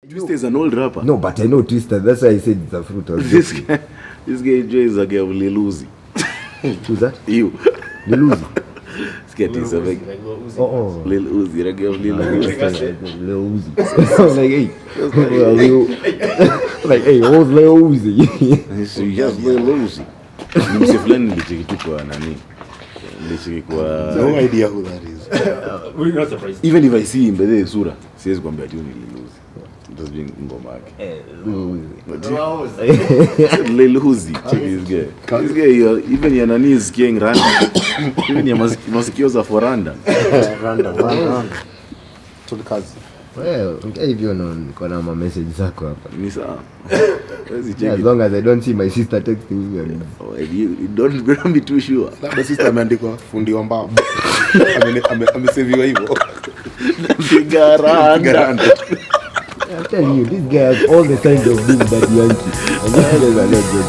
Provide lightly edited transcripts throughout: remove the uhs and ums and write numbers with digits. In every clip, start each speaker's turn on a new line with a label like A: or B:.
A: Twister is an old rapper.
B: No, but I know Twister. That's why I said it's a fruit.
A: This guy enjoys a girl Lil Uzi.
B: Who's that?
A: You.
B: Lil Uzi.
A: Lil Uzi. A girl Lil Uzi.
B: Lil Uzi. Like, hey, what's Lil Uzi?
A: So yes, Lil Uzi. Nimsiflani nilichikituko nani?
C: No idea who that is.
D: We're not surprised.
A: Even if I see him by sura, siwezi kuambia tu ni Lil Uzi. Just being ngoma yake. Lil Uzi. Check this guy. This guy even ya nani is king random. Even ya masikio za foranda.
C: Random. Tulikazi.
B: Well, hivyo niko na message zako hapa.
A: Ni sawa.
B: As long as I don't see my sister texting me.
A: You don't be too sure.
C: Labda sister ameandikwa fundi wa mbao. Ameseviwa hivyo.
A: Garanda.
B: I'm telling you, this guy has all the kinds of things that Yankee. And this guys are not good.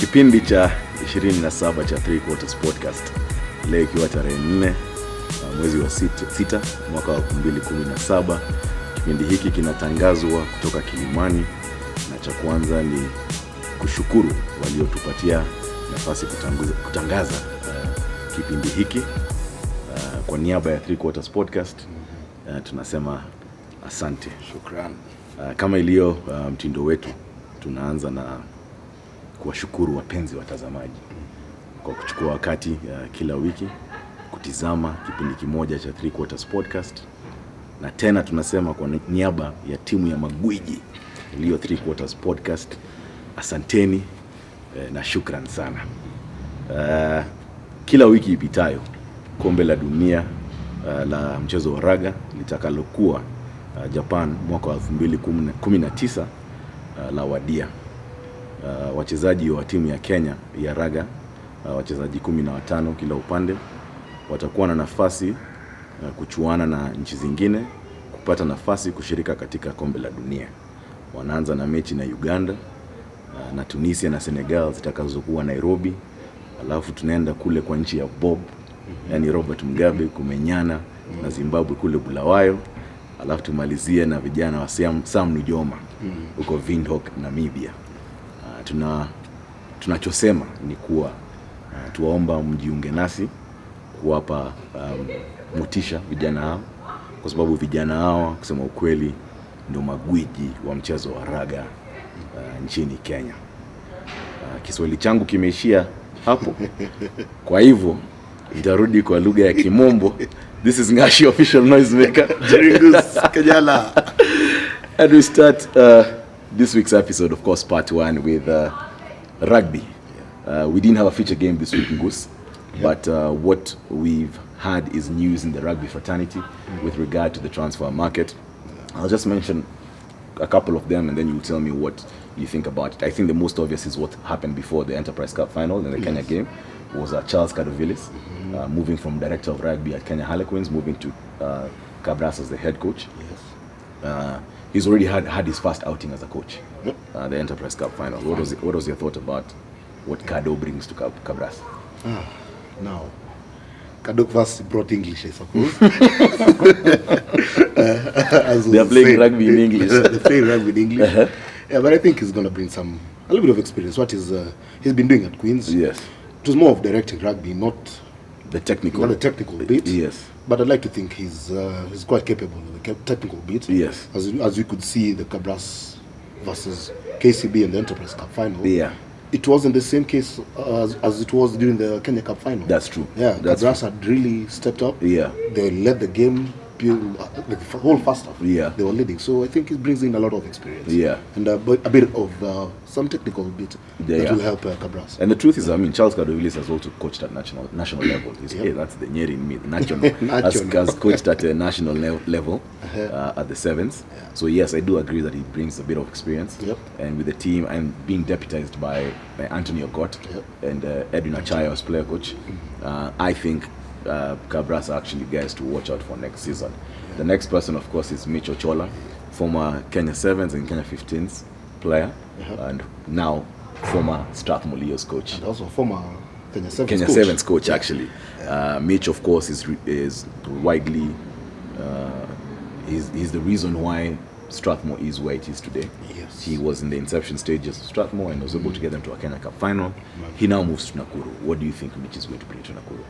A: Kipindi cha 27 cha 3 Quarters Podcast. Leo ikiwa tarehe 4 mwezi wa 6 mwaka wa 2017. Kipindi hiki kinatangazwa kutoka Kilimani, na cha kwanza ni kushukuru waliotupatia nafasi kutangaza kipindi hiki. Kwa niaba ya 3 Quarters Podcast tunasema asante.
C: Shukrani.
A: Kama ilio mtindo wetu, tunaanza na kuwashukuru wapenzi watazamaji kwa kuchukua wakati kila wiki kutizama kipindi kimoja cha 3 Quarters Podcast. Na tena tunasema kwa niaba ya timu ya magwiji iliyo 3 Quarters Podcast, asanteni na shukran sana. Kila wiki ipitayo kombe la dunia la mchezo wa raga litakalokuwa Japan mwaka wa 2019 la wadia. Wachezaji wa timu ya Kenya ya raga, wachezaji 15 kila upande, watakuwa na nafasi kuchuana na nchi zingine kupata nafasi kushirika katika kombe la dunia. Wanaanza na mechi na Uganda na Tunisia na Senegal zitakazokuwa Nairobi. Alafu tunaenda kule kwa nchi ya Bob, yani Robert Mugabe, kumenyana na Zimbabwe kule Bulawayo. Alafu tumalizie na vijana wa Sam Nujoma huko Windhoek, Namibia. Tunachosema ni kuwa tuwaomba mjiunge nasi kuwapa motisha vijana hao, kwa sababu vijana hao kusema ukweli ndio magwiji wa mchezo wa raga nchini Kenya. Kiswahili changu kimeishia hapo. Kwa hivyo nitarudi kwa lugha ya Kimombo. This is Ngashi official noisemaker
C: Jeringus Kajala.
A: And we start this week's episode, of course, part 1 with rugby. We didn't have a feature game this week, Goose, but what we've had is news in the rugby fraternity with regard to the transfer market. I'll just mention a couple of them, and then you'll tell me what you think about it. I think the most obvious is what happened before the Enterprise Cup final in the Kenya game was Charles Kadovilis moving from director of rugby at Kenya Harlequins, moving to Cabras as the head coach.
C: Yes.
A: He's already had his first outing as a coach, the Enterprise Cup final. What was your thought about what Kado brings to Cabras?
C: Now, Kado first brought English, I suppose.
A: They are playing rugby in English.
C: They're playing rugby in English. Yeah, but I think he's going to bring a little bit of experience. What he's been doing at Queens.
A: Yes.
C: It was more of directing rugby, not
A: the technical
C: bit.
A: Yes.
C: But I'd like to think he's quite capable of the technical bit.
A: Yes.
C: As we could see the Cabras versus KCB in the Enterprise Cup final.
A: Yeah.
C: It wasn't the same case as it was during the Kenya Cup final.
A: That's true.
C: Yeah.
A: That's
C: Cabras had really stepped up.
A: Yeah.
C: They led the game the whole first half.
A: Yeah.
C: They were leading. So I think he brings in a lot of experience.
A: Yeah.
C: And a bit of some technical bit that will help Cabras.
A: And the truth is, I mean, Charles Cadovilis has also coached at national level. Hey, that's the Nyeri in me. The national has coached at a national level at the sevens.
C: Yeah.
A: So yes, I do agree that he brings a bit of experience.
C: Yep.
A: And with the team, and being deputized by Anthony Okot and Edwin Achaya as player coach, I think Cabras are actually guys to watch out for next season. Yeah. The next person, of course, is Mitch Ochola, former Kenya Sevens and Kenya 15s player, and now former Strathmore Leos coach.
C: And also former Kenya
A: Sevens
C: Sevens
A: coach, actually. Mitch, of course, is widely he's the reason why Strathmore is where it is today.
C: Yes.
A: He was in the inception stages of Strathmore and was able to get them to a Kenya Cup final. He now moves to Nakuru. What do you think Mitch is going to bring to Nakuru?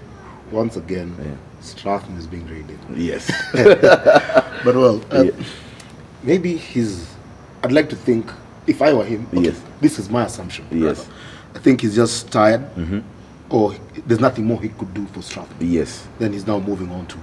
C: Once again, Strathmore is being raided.
A: Yes.
C: But well, maybe I'd like to think, if I were him, this is my assumption.
A: Yes.
C: I think he's just tired, or there's nothing more he could do for Strathmore.
A: Yes.
C: Then he's now moving on to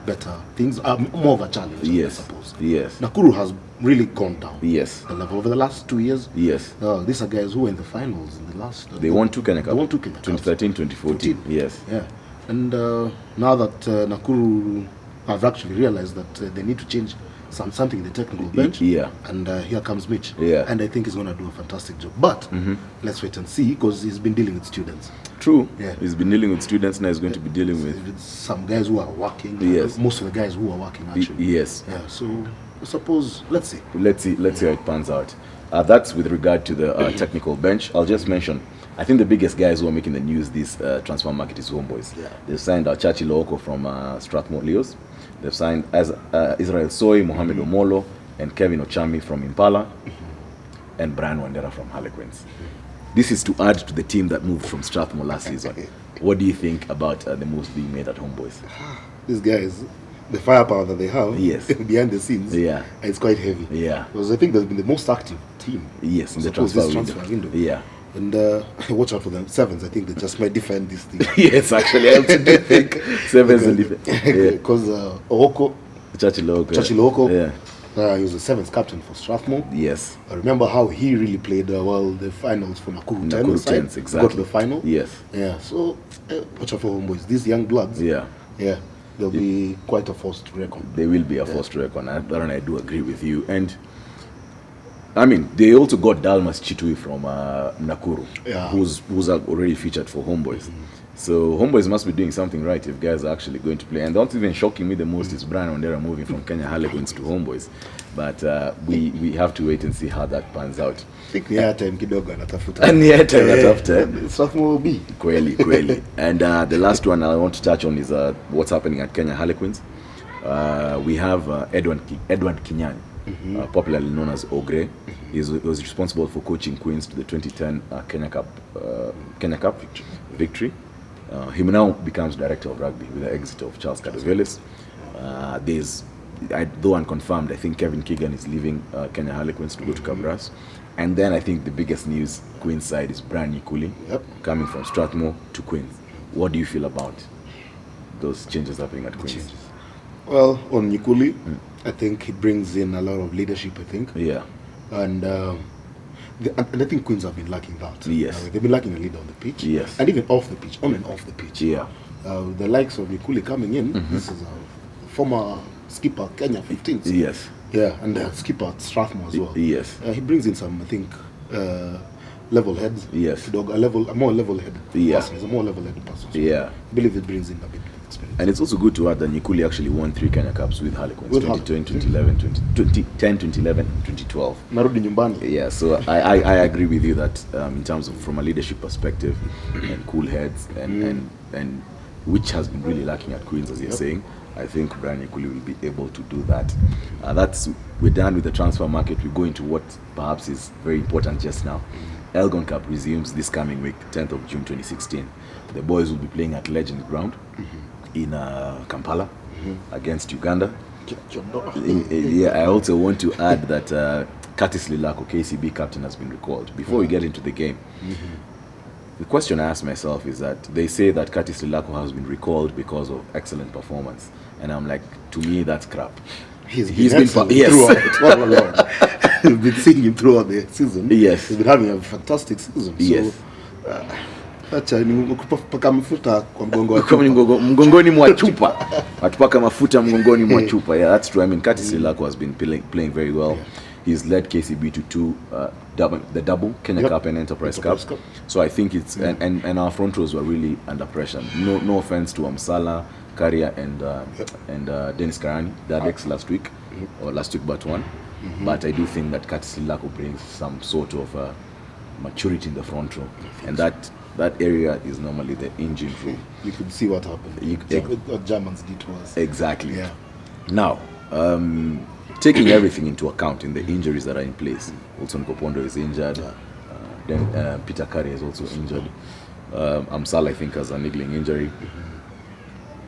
C: better things, more of a challenge, I suppose.
A: Yes.
C: Nakuru has really gone down.
A: Yes.
C: The level over the last 2 years.
A: Yes.
C: These are guys who were in the finals in the last.
A: They won 2 Kenya Cup.
C: They won 2 Kenya Cups.
A: 2013, 2014. Yes.
C: Yeah. And now that Nakuru have actually realized that they need to change something in the technical bench.
A: Yeah.
C: And here comes Mitch.
A: Yeah.
C: And I think he's going to do a fantastic job. But let's wait and see, because he's been dealing with students.
A: True.
C: Yeah.
A: He's been dealing with students, now he's going to be dealing with
C: some guys who are working.
A: Yes.
C: Most of the guys who are working, actually.
A: Yes.
C: Yeah. So I suppose, let's see.
A: Let's see how it pans out. That's with regard to the technical bench. I'll just mention, I think the biggest guys who are making the news this transfer market is Homeboys.
C: Yeah.
A: They've signed Chachi Looko from Strathmore Leos. They've signed Israel Soy, Mohamed Omolo, and Kevin Ochami from Impala, and Brian Wandera from Harlequins. This is to add to the team that moved from Strathmore last season. What do you think about the moves being made at Homeboys?
C: These guys, the firepower that they have behind the scenes, it's quite heavy.
A: Yeah.
C: Because I think they've been the most active team.
A: Yes, in the transfer window. Yeah.
C: And watch out for them. Sevens, I think they just might defend this thing.
A: Yes, actually, I also do think Sevens will defend.
C: Because Oko,
A: Chachi
C: Looko,
A: yeah.
C: He was the sevens captain for Strathmore.
A: Yes.
C: I remember how he really played the finals for Nakuru 10.
A: Exactly.
C: Got to the final.
A: Yes.
C: Yeah, so watch out for Homeboys. These young bloods.
A: Yeah.
C: Yeah. They'll be quite a force to reckon.
A: They will be a force to reckon. That one I do agree with you. And I mean, they also got Dalmas Chitui from Nakuru, who's already featured for Homeboys. So Homeboys must be doing something right if guys are actually going to play. And what's even shocking me the most is Brian Wandera moving from Kenya Harlequins to Homeboys. But we have to wait and see how that pans out.
C: I think ni time kidogo anatafuta. Strathmore will be.
A: Kweli. And the last one I want to touch on is what's happening at Kenya Harlequins. We have Edward Kinyani, popularly known as Ogre. He was responsible for coaching Queens to the 2010 Kenya Cup victory. He now becomes director of rugby with the exit of Charles Cadovilis. Though unconfirmed, I think Kevin Keegan is leaving Kenya Harlequins to go to Cabras. And then I think the biggest news Queens side is Brian Nyikuli coming from Strathmore to Queens. What do you feel about those changes happening at Queens?
C: Well, on Nyikuli, I think he brings in a lot of leadership, I think.
A: Yeah.
C: And I think Queens have been lacking that.
A: Yes.
C: They've been lacking a leader on the pitch.
A: Yes.
C: And even off the pitch, on and off the pitch.
A: Yeah.
C: The likes of Nyikuli coming in, this is a former skipper, Kenya 15s.
A: Yes.
C: Yeah, and skipper at Strathmore as well.
A: Yes.
C: He brings in some, I think, level heads.
A: Yes.
C: A more level-headed person. He's a more level-headed person. So
A: yeah.
C: I believe it brings in a bit of experience.
A: And it's also good to add that Nyikuli actually won 3 Kenya Cups with Harlequins, 2010, 2011, 2012.
C: Narudi nyumbani.
A: Yeah, so I agree with you that in terms of from a leadership perspective and cool heads and which has been really lacking at Queens, as you're saying, I think Brian Nyikuli will be able to do that. We're done with the transfer market. We go into what perhaps is very important just now. Elgon Cup resumes this coming week, 10th of June 2016. The boys will be playing at Legend Ground in Kampala against Uganda. Yeah, I also want to add that Curtis Lilako, KCB captain, has been recalled. Before we get into the game, the question I ask myself is that they say that Curtis Lilako has been recalled because of excellent performance. and I'm like, to me, that's crap.
C: He's
A: been
C: excellent
A: yes.
C: throughout. All along. We've been seeing him throughout the season.
A: Yes.
C: He's been having a fantastic season.
A: Yes.
C: So, acha ni kupaka mafuta kwa mgongo wa
A: Kama
C: chupa.
A: mgongoni mwa chupa. Atupaka mafuta mgongoni mwa chupa. Yeah, that's true. I mean, Curtis Silako has been playing very well. Yeah. He's led KCB to two the double Kenya Cup and Enterprise Cup. So I think it's and our front rows were really under pressure. No offense to Amsala, Karia and Dennis Karani, that ex last week or last week but one. But I do think that Curtis Silako brings some sort of maturity in the front row, and that area is normally the engine room.
C: You could see what happened. What Germans did to us.
A: Exactly.
C: Yeah.
A: Now, taking everything into account in the injuries that are in place, Wilson Kopondo is injured. Then Peter Curry is also injured. Amsal, I think, has a niggling injury.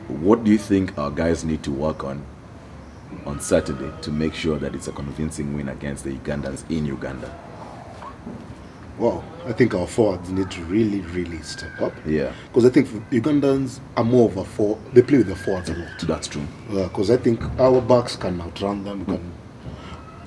A: What do you think our guys need to work on Saturday to make sure that it's a convincing win against the Ugandans in Uganda?
C: Well, I think our forwards need to really step up.
A: Yeah.
C: Because I think Ugandans are more of a forward. They play with the forwards a lot.
A: That's true.
C: Because I think our backs can outrun them.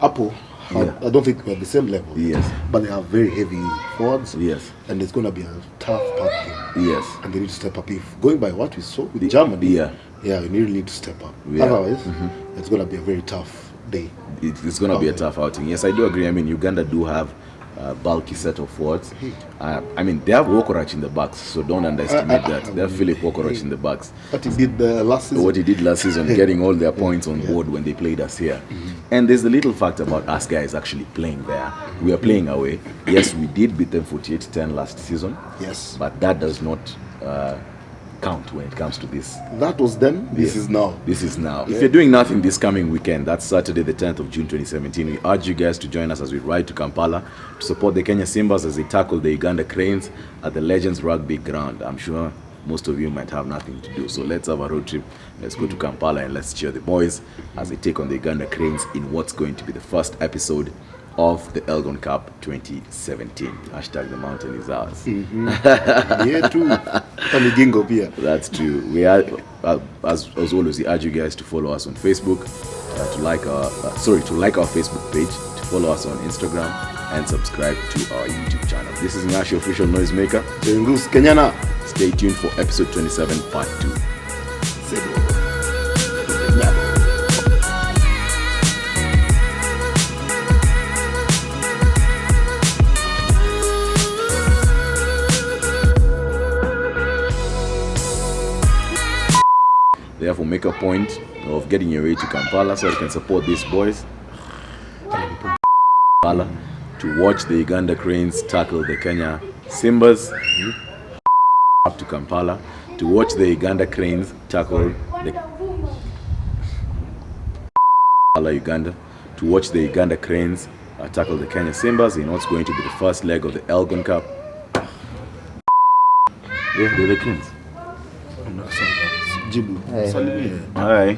C: Apple, I don't think we're at the same level.
A: Yes.
C: But they have very heavy forwards.
A: Yes.
C: And it's going to be a tough path game.
A: Yes.
C: And they need to step up. If going by what we saw with Germany, we really need to step up.
A: Yeah.
C: Otherwise, it's going to be a very tough day.
A: It's going to be a tough outing. Yes, I do agree. I mean, Uganda do have bulky set of forwards. I mean, they have Wokorach in the backs, so don't underestimate that. They have Philip Wokorach in the backs.
C: What he did last season.
A: What he did last season, getting all their points on board when they played us here. And there's the little fact about us guys actually playing there. We are playing away. Yes, we did beat them 48-10 last season.
C: Yes.
A: But that does not count when it comes to this.
C: That was then, this is now.
A: This is now. If you're doing nothing this coming weekend, that's Saturday the 10th of June 2017, we urge you guys to join us as we ride to Kampala to support the Kenya Simbas as they tackle the Uganda Cranes at the Legends Rugby Ground. I'm sure most of you might have nothing to do, so let's have a road trip. Let's go to Kampala and let's cheer the boys as they take on the Uganda Cranes in what's going to be the first episode of the Elgon Cup 2017. Hashtag the mountain is ours.
C: Yeah, true.
A: That's true. We are, as always, we urge you guys to follow us on Facebook, to like our Facebook page, to follow us on Instagram, and subscribe to our YouTube channel. This is Ngashi Official Noisemaker.
C: Kenyana.
A: Stay tuned for episode 27, part 2. Therefore, make a point of getting your way to Kampala so you can support these boys. Kampala to watch the Uganda Cranes tackle the Kenya Simbas. Up to Kampala to watch the Uganda Cranes tackle the Uganda to watch the Uganda Cranes tackle the Kenya Simbas in what's going to be the first leg of the Elgon Cup. Yeah, they're the Cranes.
C: Jibu.
A: Hi.